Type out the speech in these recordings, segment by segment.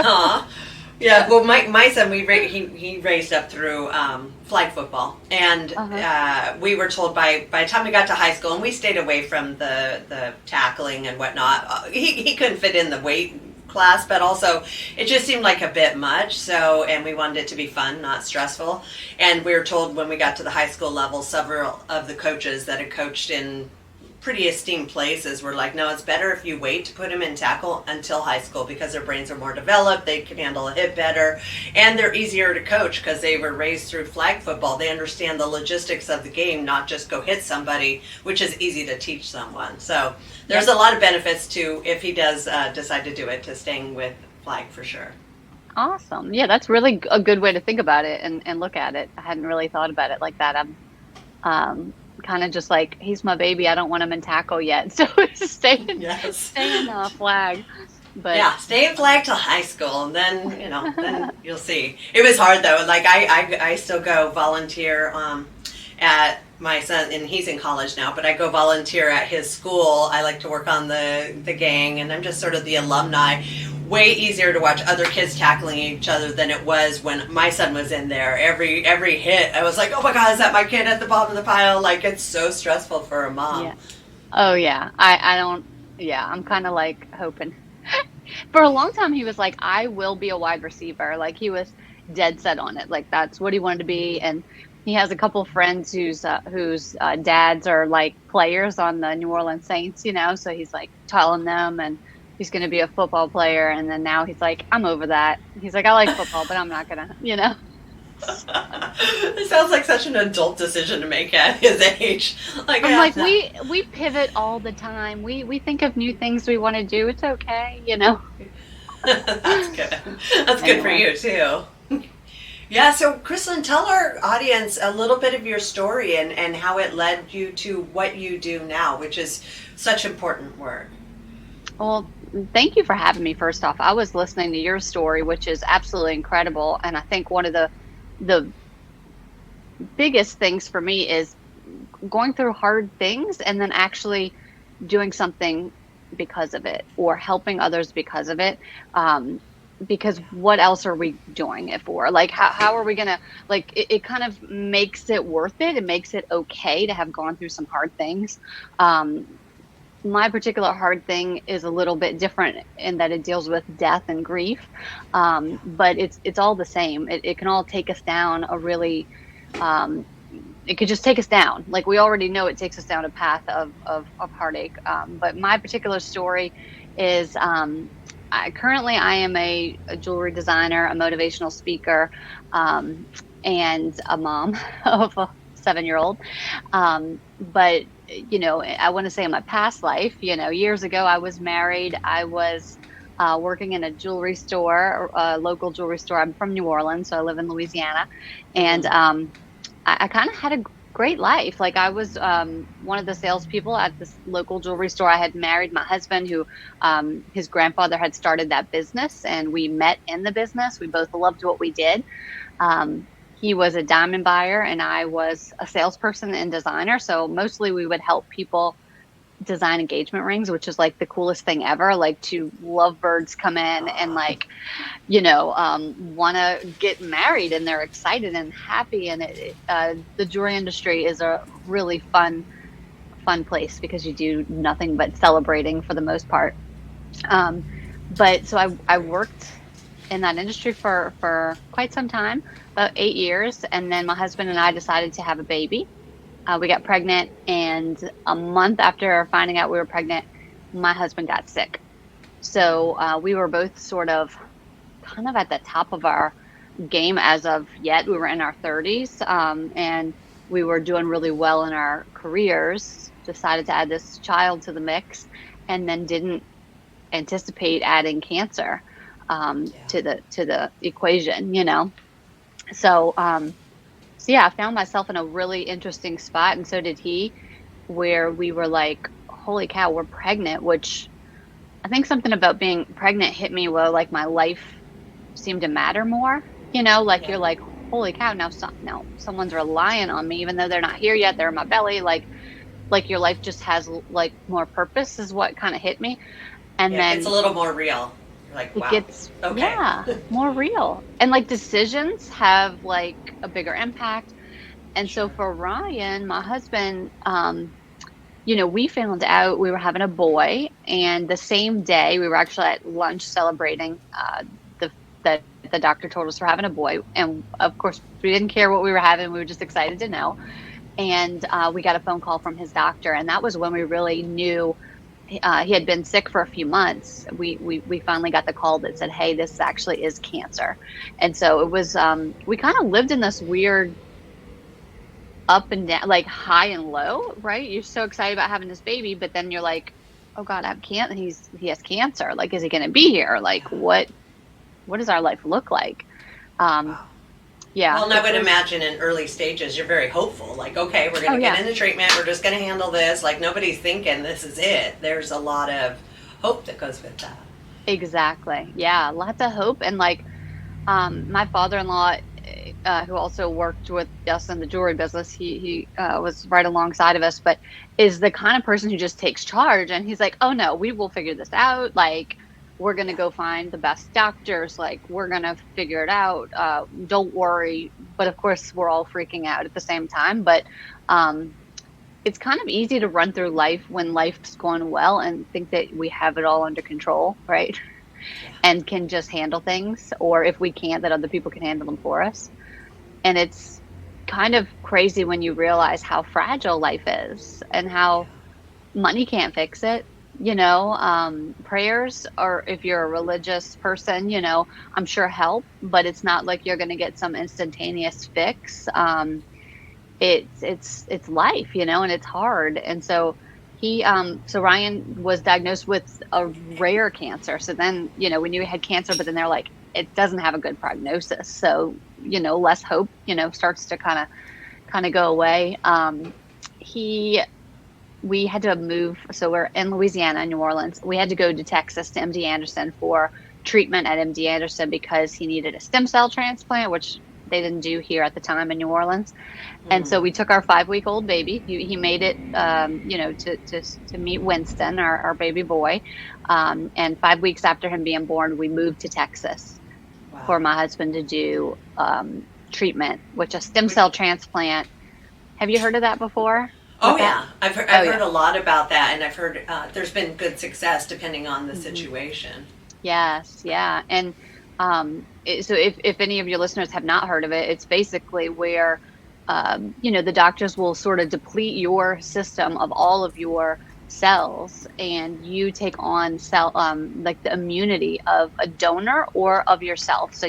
Huh. Yeah, well, my son, he raised up through flag football, and Uh-huh. we were told by the time we got to high school, and we stayed away from the tackling and whatnot. He couldn't fit in the weight class, but also it just seemed like a bit much. So, and we wanted it to be fun, not stressful. And we were told when we got to the high school level, several of the coaches that had coached in pretty esteemed places were like, no, it's better if you wait to put them in tackle until high school because their brains are more developed, they can handle a hit better, and they're easier to coach because they were raised through flag football. They understand the logistics of the game, not just go hit somebody, which is easy to teach someone. So there's Yep. a lot of benefits to, if he does decide to do it, to staying with flag for sure. Awesome. Yeah, that's really a good way to think about it and look at it. I hadn't really thought about it like that. I'm um kind of just like, he's my baby. I don't want him in tackle yet. So it's Yes. staying flag. But Yeah, stay in flag till high school, and then then you'll see. It was hard though. Like I still go volunteer at my son, and he's in college now. But I go volunteer at his school. I like to work on the gang, and I'm just sort of the alumni. Way easier to watch other kids tackling each other than it was when my son was in there. Every hit, I was like, oh my god, is that my kid at the bottom of the pile? Like it's so stressful for a mom. yeah. Oh yeah. I don't, yeah, I'm kind of like hoping. For a long time he was like, I will be a wide receiver. Like he was dead set on it. Like that's what he wanted to be. And he has a couple friends whose dads are like players on the New Orleans Saints, so he's like telling them, and he's going to be a football player. And then now he's like, I'm over that. He's like, I like football, but I'm not gonna. It sounds like such an adult decision to make at his age. Like, I'm yeah, like, we pivot all the time. We think of new things we want to do. It's okay. that's good. That's good for Anyway. you too. Yeah, so Crystalyn, tell our audience a little bit of your story and how it led you to what you do now, which is such important work. Well, thank you for having me. First off, I was listening to your story, which is absolutely incredible, and I think one of the biggest things for me is going through hard things and then actually doing something because of it, or helping others because of it. Because what else are we doing it for? Like, how are we gonna, like, it kind of makes it worth it. It makes it okay to have gone through some hard things. Um, my particular hard thing is a little bit different in that it deals with death and grief. But it's all the same. It can all take us down a really, um, it could just take us down. Like we already know it takes us down a path of heartache. But my particular story is, currently I am a jewelry designer, a motivational speaker, um, and a mom of a 7-year old. But I want to say in my past life, years ago, I was married. I was working in a jewelry store, a local jewelry store. I'm from New Orleans, so I live in Louisiana. And Mm. I kind of had a great life. Like I was one of the salespeople at this local jewelry store. I had married my husband, who his grandfather had started that business, and we met in the business. We both loved what we did. He was a diamond buyer, and I was a salesperson and designer. So mostly we would help people design engagement rings, which is like the coolest thing ever. Like two lovebirds come in and Aw. like, want to get married, and they're excited and happy. And the jewelry industry is a really fun place because you do nothing but celebrating for the most part. Um, but so I worked in that industry for quite some time, about 8 years. And then my husband and I decided to have a baby. We got pregnant, and a month after finding out we were pregnant, my husband got sick. So we were both sort of kind of at the top of our game as of yet. We were in our 30s, and we were doing really well in our careers. Decided to add this child to the mix, and then didn't anticipate adding cancer Yeah. to the equation. So yeah, I found myself in a really interesting spot, and so did he, where we were like, "Holy cow, we're pregnant!" Which I think something about being pregnant hit me where like my life seemed to matter more. Like Yeah. you're like, "Holy cow, now someone's relying on me, even though they're not here yet. They're in my belly." Like your life just has like more purpose is what kind of hit me. And Yeah, it gets a then little more real. You're like, It wow, gets, okay. yeah, more real. And like decisions have like a bigger impact. And so Sure. for Ryan, my husband, we found out we were having a boy, and the same day we were actually at lunch celebrating the that the doctor told us we're having a boy, and of course we didn't care what we were having. We were just excited to know, and we got a phone call from his doctor, and that was when we really knew he had been sick for a few months. We finally got the call that said, "Hey, this actually is cancer," and so it was. We kind of lived in this weird up and down, like high and low, right? You're so excited about having this baby, but then you're like, oh God, I can't. He has cancer. Like, is he going to be here? Like, Yeah. what does our life look like? Um, Wow. yeah, Well, and I it would was. imagine in early stages, you're very hopeful. Like, okay, we're going Oh to get yeah, into treatment. We're just going to handle this. Like, nobody's thinking this is it. There's a lot of hope that goes with that. exactly. Yeah, lots of hope. And like, my father-in-law, who also worked with us in the jewelry business, he was right alongside of us, but is the kind of person who just takes charge. And he's like, "Oh no, we will figure this out. Like, we're gonna Yeah. go find the best doctors. Like, we're gonna figure it out. Don't worry." But of course, we're all freaking out at the same time. But um, it's kind of easy to run through life when life's going well and think that we have it all under control, right? Yeah. And can just handle things, or if we can't, that other people can handle them for us. And it's kind of crazy when you realize how fragile life is and how Yeah. money can't fix it. Prayers, or if you're a religious person, I'm sure help, but it's not like you're going to get some instantaneous fix. It's life, and it's hard. And so so Ryan was diagnosed with a rare cancer. So then, we knew he had cancer, but then they're like, it doesn't have a good prognosis. So, less hope, starts to kind of go away. He We had to move. So we're in Louisiana, New Orleans. We had to go to Texas to MD Anderson for treatment at MD Anderson because he needed a stem cell transplant, which they didn't do here at the time in New Orleans. And so Mm. we took our 5-week old baby. He made it, to meet Winston, our baby boy. And 5 weeks after him being born, we moved to Texas Wow. for my husband to do treatment, which a stem Which, cell transplant. Have you heard of that before? oh What that? yeah, I've Oh I've heard yeah. a lot about that, and I've heard there's been good success depending on the hmm situation. Yes, yeah. And so if any of your listeners have not heard of it, it's basically where the doctors will sort of deplete your system of all of your cells, and you take on cell like the immunity of a donor or of yourself. So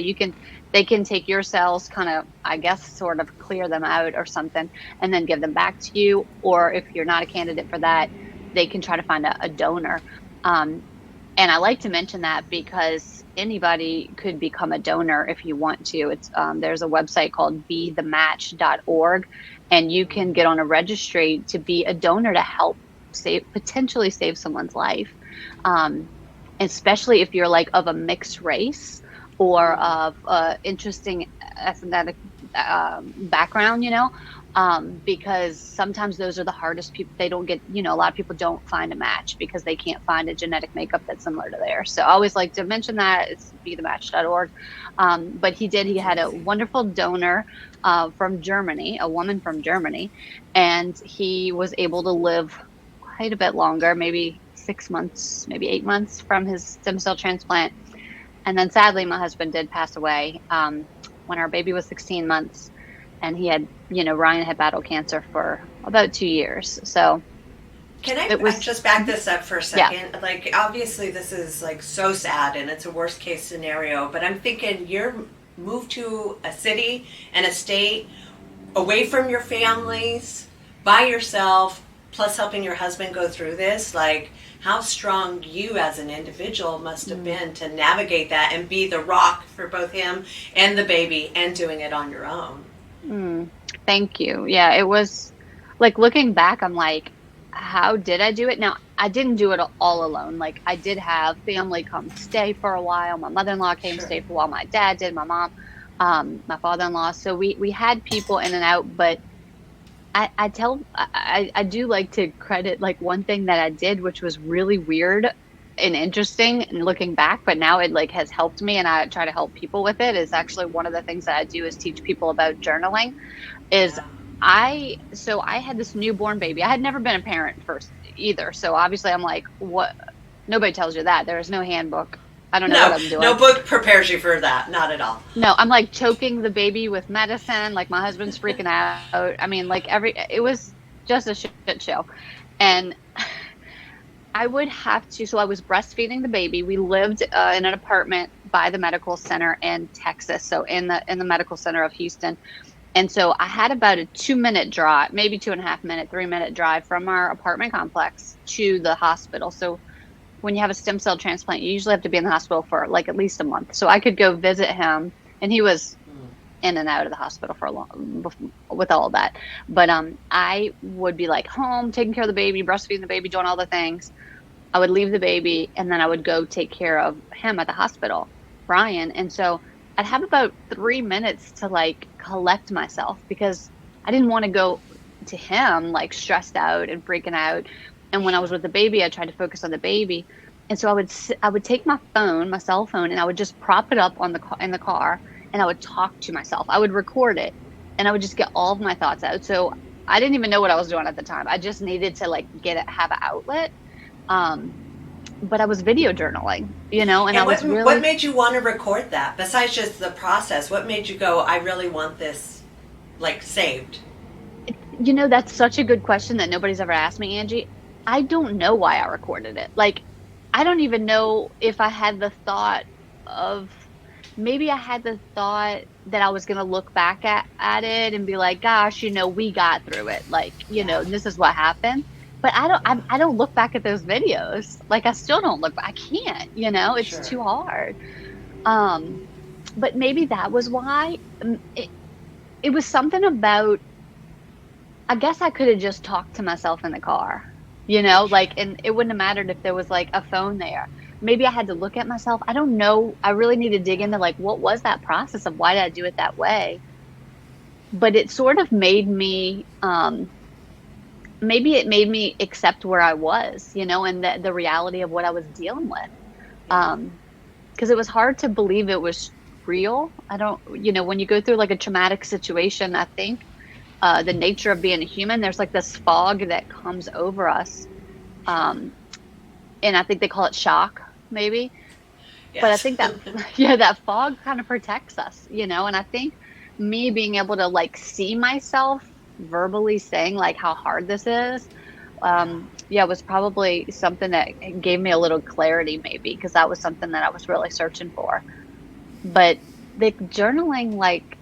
they can take your cells, kind of, I guess, sort of clear them out or something, and then give them back to you. Or if you're not a candidate for that, they can try to find a donor. Um, and I like to mention that because anybody could become a donor if you want to. There's a website called bethematch.org, and you can get on a registry to be a donor to help potentially save someone's life. Um, Especially if you're like of a mixed race or Mm. of interesting ethnic background, because sometimes those are the hardest people. They don't get, a lot of people don't find a match because they can't find a genetic makeup that's similar to theirs. So I always like to mention that. It's bethematch.org. But he That's had a amazing. wonderful donor from Germany, a woman from Germany, and he was able to live quite a bit longer, maybe 6 months, maybe 8 months from his stem cell transplant. And then sadly, my husband did pass away when our baby was 16 months. And Ryan had battled cancer for about 2 years. So Can it I was, just back this up for a yeah. second? Like, obviously, this is like so sad and it's a worst case scenario, but I'm thinking you're moved to a city and a state away from your families, by yourself, plus helping your husband go through this. Like, how strong you as an individual must have Mm, been to navigate that and be the rock for both him and the baby and doing it on your own. mm, thank you. Yeah, it was like looking back, I'm like, how did I do it? Now, I didn't do it all alone. Like, I did have family come stay for a while. My mother-in-law came Sure. stay for a while. My dad did, my mom, my father-in-law. So we had people in and out, but I do like to credit like one thing that I did, which was really weird. and interesting and looking back, but now it like has helped me, and I try to help people with it. Is actually one of the things that I do is teach people about journaling. Is Yeah. I had this newborn baby. I had never been a parent first either. So obviously I'm like, what? Nobody tells you that. There's no handbook. I don't know what No, I'm no doing. book prepares you for that. Not at all. No, I'm like choking the baby with medicine. Like my husband's freaking out. I mean, like it was just a shit show. And I would have to, so I was breastfeeding the baby. We lived in an apartment by the medical center in Texas. So in the medical center of Houston. And so I had about a 2 minute drive, maybe 2.5 minute, 3 minute drive from our apartment complex to the hospital. So when you have a stem cell transplant, you usually have to be in the hospital for like at least a month. So I could go visit him, and he was in and out of the hospital for a long with all of that. But I would be like home, taking care of the baby, breastfeeding the baby, doing all the things. I would leave the baby, and then I would go take care of him at the hospital, Brian. And so I'd have about 3 minutes to like collect myself because I didn't want to go to him like stressed out and freaking out. And when I was Sure. with the baby, I tried to focus on the baby. And so I would take my phone, my cell phone, and I would just prop it up on in the car, and I would talk to myself. I would record it, and I would just get all of my thoughts out. So I didn't even know what I was doing at the time. I just needed to like have an outlet. Um, but I was video journaling, and I And was what really, made you want to record that? Besides just the process, what made you go, I really want this like saved? that's such a good question that nobody's ever asked me, Angie. I don't know why I recorded it. Like, I don't even know if I had the thought of, maybe I had the thought that I was going to look back at it and be like, gosh, we got through it. Like, Yeah. this is what happened. But Yeah. I don't look back at those videos. Like, I still don't look back. I can't, it's Sure. too hard. Um, but maybe that was why. It was something about, I guess I could have just talked to myself in the car, Sure. like, and it wouldn't have mattered if there was like a phone there. Maybe I had to look at myself. I don't know. I really need to dig Yeah. into like, what was that process of why did I do it that way? But it sort of made me, maybe it made me accept where I was, and the reality of what I was dealing with. Yeah. Because it was hard to believe it was real. I don't, when you go through like a traumatic situation, I think the nature of being a human, there's like this fog that comes over us. Sure. Um, and I think they call it shock, maybe. But I Yes. think that, yeah, that fog kind of protects us, and I think me being able to like see myself verbally saying like how hard this is, Yeah. yeah, was probably something that gave me a little clarity, maybe, because that was something that I was really searching for. But the journaling, like,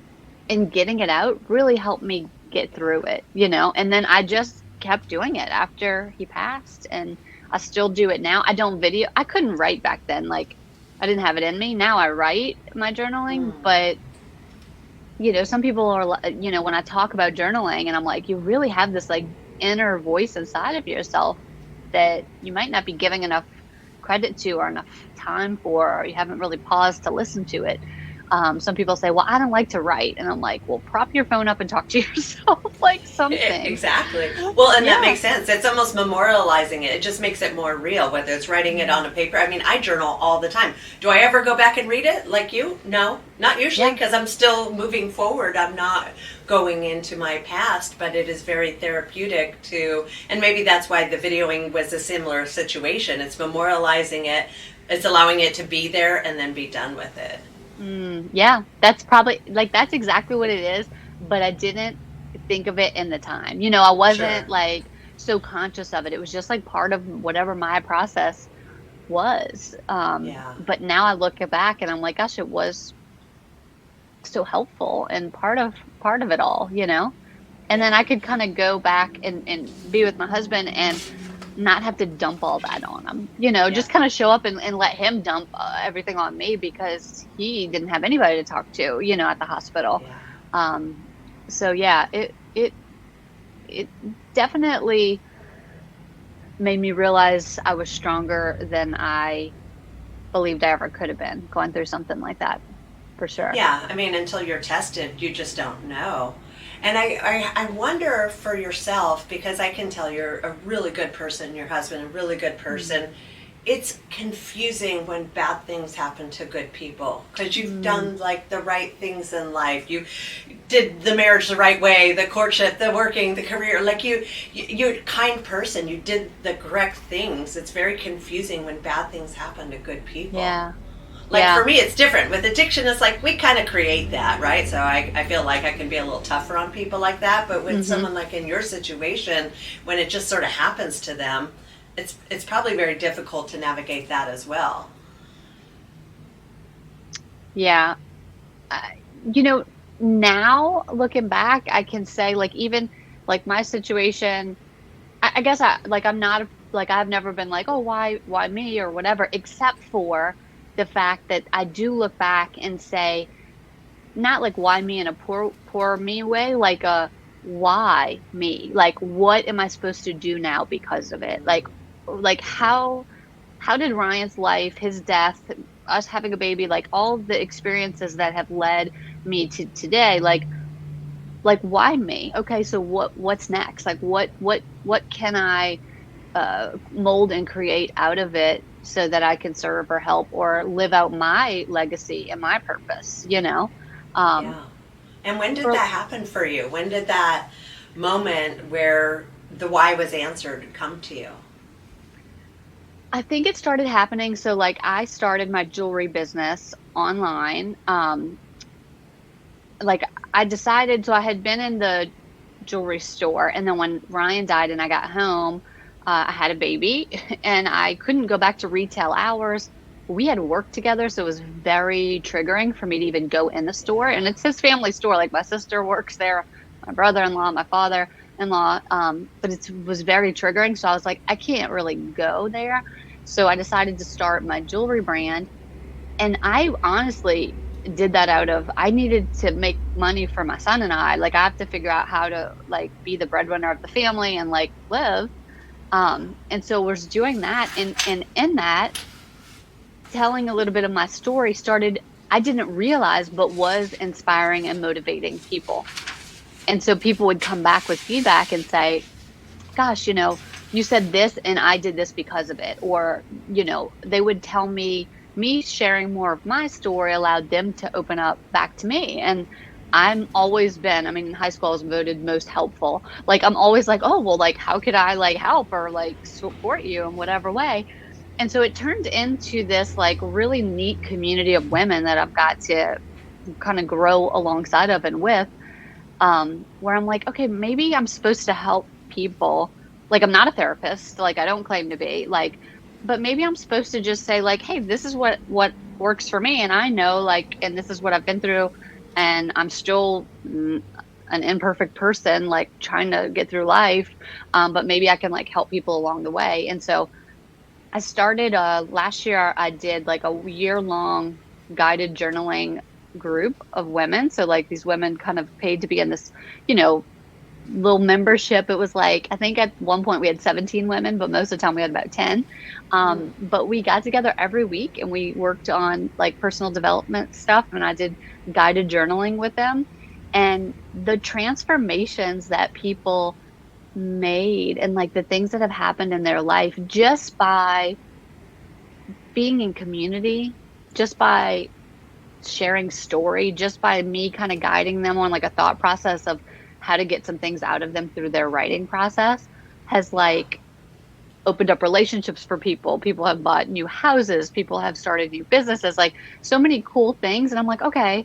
and getting it out really helped me get through it, and then I just kept doing it after he passed, and I still do it now. I don't video. I couldn't write back then. Like, I didn't have it in me. Now I write my journaling, Mm. but some people are when I talk about journaling, and I'm like, you really have this like inner voice inside of yourself that you might not be giving enough credit to or enough time for, or you haven't really paused to listen to it. Some people say, well, I don't like to write. And I'm like, well, prop your phone up and talk to yourself, like something. Exactly. Well, and that Yeah. makes sense. It's almost memorializing it. It just makes it more real, whether it's writing it Yeah. on a paper. I mean, I journal all the time. Do I ever go back and read it like you? No, not usually, Yeah. because I'm still moving forward. I'm not going into my past, but it is very therapeutic to, and maybe that's why the videoing was a similar situation. It's memorializing it, it's allowing it to be there and then be done with it. Yeah. That's probably like, that's exactly what it is. But I didn't think of it in the time. I Sure. wasn't like so conscious of it. It was just like part of whatever my process was. Yeah. But now I look back and I'm like, gosh, it was so helpful and part of it all, And then Yeah. I could kind of go back and be with my husband and not have to dump all that on him, Yeah. just kind of show up and let him dump everything on me because he didn't have anybody to talk to, at the hospital. Yeah. Um, so yeah, it definitely made me realize I was stronger than I believed I ever could have been going through something like that, for sure. Yeah, I mean, until you're tested, you just don't know. And I wonder for yourself, because I can tell you're a really good person, your husband, a really good Mm. person. it's confusing when bad things happen to good people, because you've done like the right things in life. You did the marriage the right way, the courtship, the working, the career. Like you're a kind person. You did the correct things. It's very confusing when bad things happen to good people. Yeah. Like Yeah. for me, it's different. With addiction, it's like we kind of create that, right? So I feel like I can be a little tougher on people like that. But with someone like in your situation, when it just sort of happens to them, it's probably very difficult to navigate that as well. Yeah. You know, now looking back, I can say like even like my situation, I guess I'm not like I've never been like, oh, why me or whatever, except for the fact that I do look back and say, not like why me in a poor me way, like a why me? Like what am I supposed to do now because of it? Like how did Ryan's life, his death, us having a baby, like all of the experiences that have led me to today, like why me? Okay, so what's next? Like what can I mold and create out of it so that I can serve or help or live out my legacy and my purpose, you know? Um, Yeah. And when did for that happen for you? When did that moment where the why was answered come to you? I think it started happening. So like I started my jewelry business online. Like I decided, so I had been in the jewelry store, and then when Ryan died and I got home, I had a baby and I couldn't go back to retail hours. We had worked together, so it was very triggering for me to even go in the store. And Yeah. it's his family store. Like my sister works there, my brother-in-law, my father-in-law. But it was very triggering. So I was like, I can't really go there. So I decided to start my jewelry brand. And I honestly did that out of I needed to make money for my son and I. Like I have to figure out how to like be the breadwinner of the family and like live. And so was doing that and in that telling a little bit of my story started I didn't realize but was inspiring and motivating people. And so people would come back with feedback and say, gosh, you said this and I did this because of it. Or, they would tell me sharing more of my story allowed them to open up back to me. And I'm always been, I mean, in high school I was voted most helpful. Like, I'm always like, oh, well, like, how could I like help or like support you in whatever way? And so it turned into this like really neat community of women that I've got to kind of grow alongside of and with where I'm like, okay, maybe I'm supposed to help people. Like, I'm not a therapist, like, I don't claim to be, like, but maybe I'm supposed to just say, like, hey, this is what works for me. And I know, like, and this is what I've been through. And I'm still an imperfect person, like, trying to get through life. But maybe I can, like, help people along the way. And so I started last year, I did like a year-long guided journaling group of women. So like these women kind of paid to be in this, you know, little membership. It was like, I think at one point we had 17 women, but most of the time we had about 10. But we got together every week and we worked on like personal development stuff. And I did guided journaling with them. And the transformations that people made and like the things that have happened in their life just by being in community, just by sharing story, just by me kind of guiding them on like a thought process of how to get some things out of them through their writing process has Yeah. like opened up relationships for people. People have bought new houses, people have started new businesses, like so many cool things. And I'm like, okay,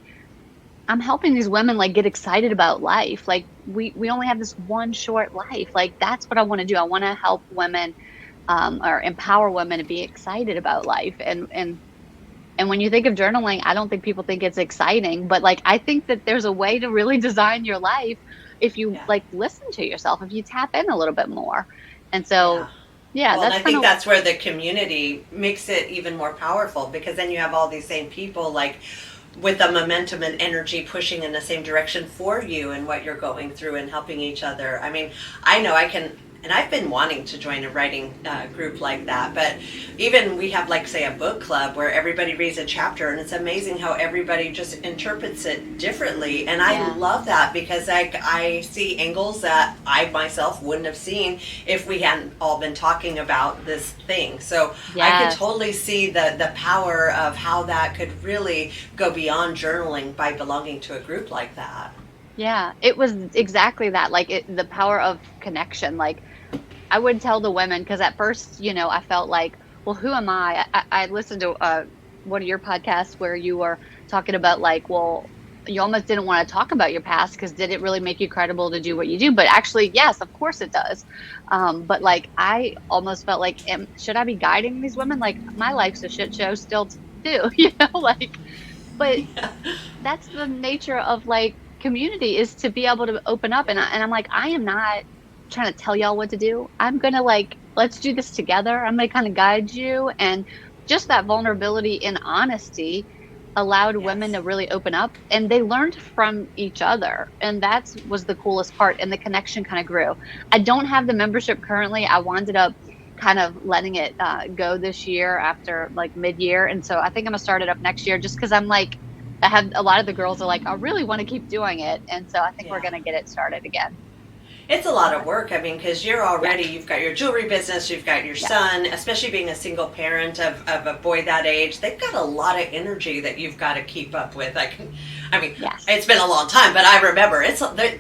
I'm helping these women like get excited about life. Like we only have this one short life. Like that's what I want to do. I want to help women or empower women to be excited about life. And when you think of journaling, I don't think people think it's exciting, but like I think that there's a way to really design your life if you Yeah. like listen to yourself, if you tap in a little bit more. And Yeah. so yeah, Well, and that's I kind think of that's where the community makes it even more powerful, because then you have all these same people like with the momentum and energy pushing in the same direction for you and what you're going through and helping each other. I mean, I know I can And I've been wanting to join a writing group like that. But even we have, like, say, a book club where everybody reads a chapter, and it's amazing how everybody just interprets it differently. And I love that because I see angles that I myself wouldn't have seen if we hadn't all been talking about this thing. So I could totally see the power of how that could really go beyond journaling by belonging to a group like that. Yeah, it was exactly that. Like the power of connection. Like I would tell the women, because at first, I felt like, well, who am I? I listened to one of your podcasts where you were talking about like, well, you almost didn't want to talk about your past because did it really make you credible to do what you do? But actually, yes, of course it does. But like, I almost felt like, should I be guiding these women? Like my life's a shit show still too, like, but that's the nature of like community, is to be able to open up. And I'm like, I am not trying to tell y'all what to do. I'm going to like, let's do this together. I'm going to kind of guide you. And just that vulnerability and honesty allowed women to really open up, and they learned from each other. And that was the coolest part. And the connection kind of grew. I don't have the membership currently. I wound up kind of letting it go this year after like mid-year. And so I think I'm gonna start it up next year, just because I'm like, I have a lot of the girls are like, I really want to keep doing it. And so I think we're going to get it started again. It's a lot of work. I mean, because you're already, you've got your jewelry business, you've got your son, especially being a single parent of a boy that age, they've got a lot of energy that you've got to keep up with. It's been a long time, but I remember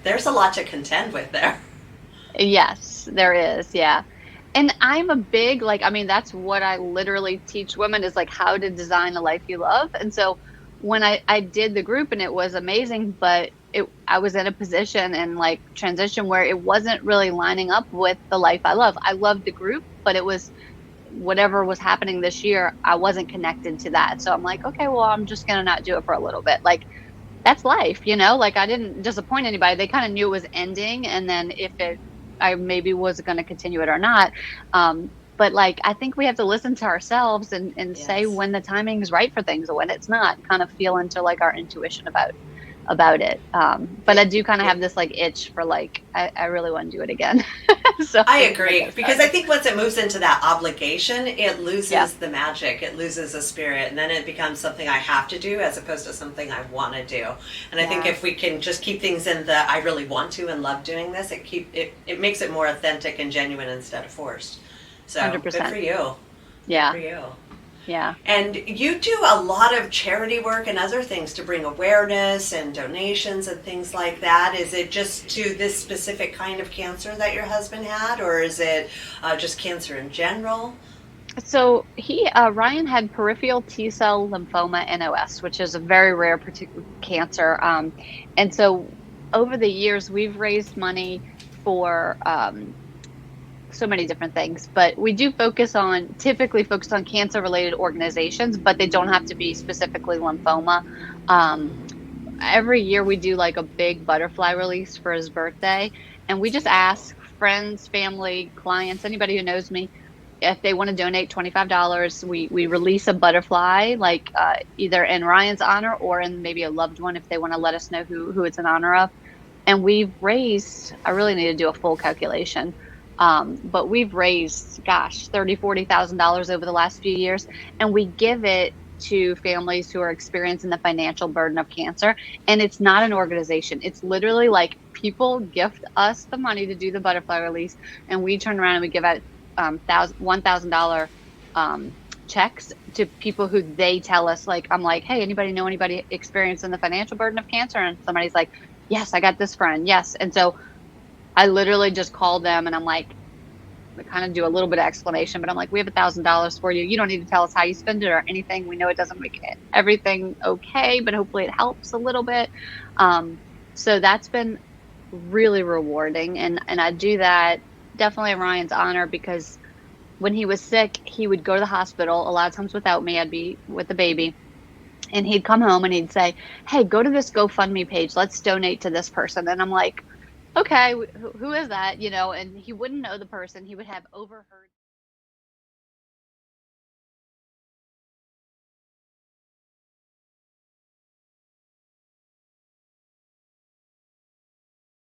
there's a lot to contend with there. Yes, there is. Yeah. And I'm a big, like, I mean, that's what I literally teach women, is like how to design a life you love. And so when I did the group, and it was amazing, but I was in a position and like transition where it wasn't really lining up with the life I love. I loved the group, but it was whatever was happening this year, I wasn't connected to that. So I'm like, okay, well, I'm just going to not do it for a little bit. Like that's life, like I didn't disappoint anybody. They kind of knew it was ending. And then I maybe was going to continue it or not. But like, I think we have to listen to ourselves and say when the timing is right for things or when it's not, kind of feel into like our intuition about it. But I do kind of have this like itch for like, I really want to do it again. So I agree, because I think once it moves into that obligation, it loses the magic, it loses the spirit, and then it becomes something I have to do as opposed to something I want to do. And I think if we can just keep things in the I really want to and love doing this, it makes it more authentic and genuine instead of forced. So 100%. Good for you. Yeah. Good for you. Yeah. And you do a lot of charity work and other things to bring awareness and donations and things like that. Is it just to this specific kind of cancer that your husband had, or is it just cancer in general? So Ryan had peripheral T-cell lymphoma, NOS, which is a very rare particular cancer. And so over the years, we've raised money for so many different things, but we do typically focus on cancer related organizations, but they don't have to be specifically lymphoma. Every year we do like a big butterfly release for his birthday, and we just ask friends, family, clients, anybody who knows me, if they want to donate $25. We release a butterfly, like either in Ryan's honor or in maybe a loved one, if they want to let us know who it's in honor of. And we've raised, I really need to do a full calculation, but we've raised, $30,000-$40,000 over the last few years, and we give it to families who are experiencing the financial burden of cancer. And it's not an organization. It's literally like people gift us the money to do the butterfly release, and we turn around and we give out $1,000 checks to people who they tell us, like, I'm like, hey, anybody experiencing the financial burden of cancer? And somebody's like, yes, I got this friend. Yes. And so I literally just call them, and I'm like, I kind of do a little bit of explanation, but I'm like, we have $1,000 for you. You don't need to tell us how you spend it or anything. We know it doesn't make everything okay, but hopefully it helps a little bit. So that's been really rewarding. And I do that definitely in Ryan's honor, because when he was sick, he would go to the hospital a lot of times without me. I'd be with the baby. And he'd come home and he'd say, hey, go to this GoFundMe page. Let's donate to this person. And I'm like, okay, who is that? And he wouldn't know the person. He would have overheard.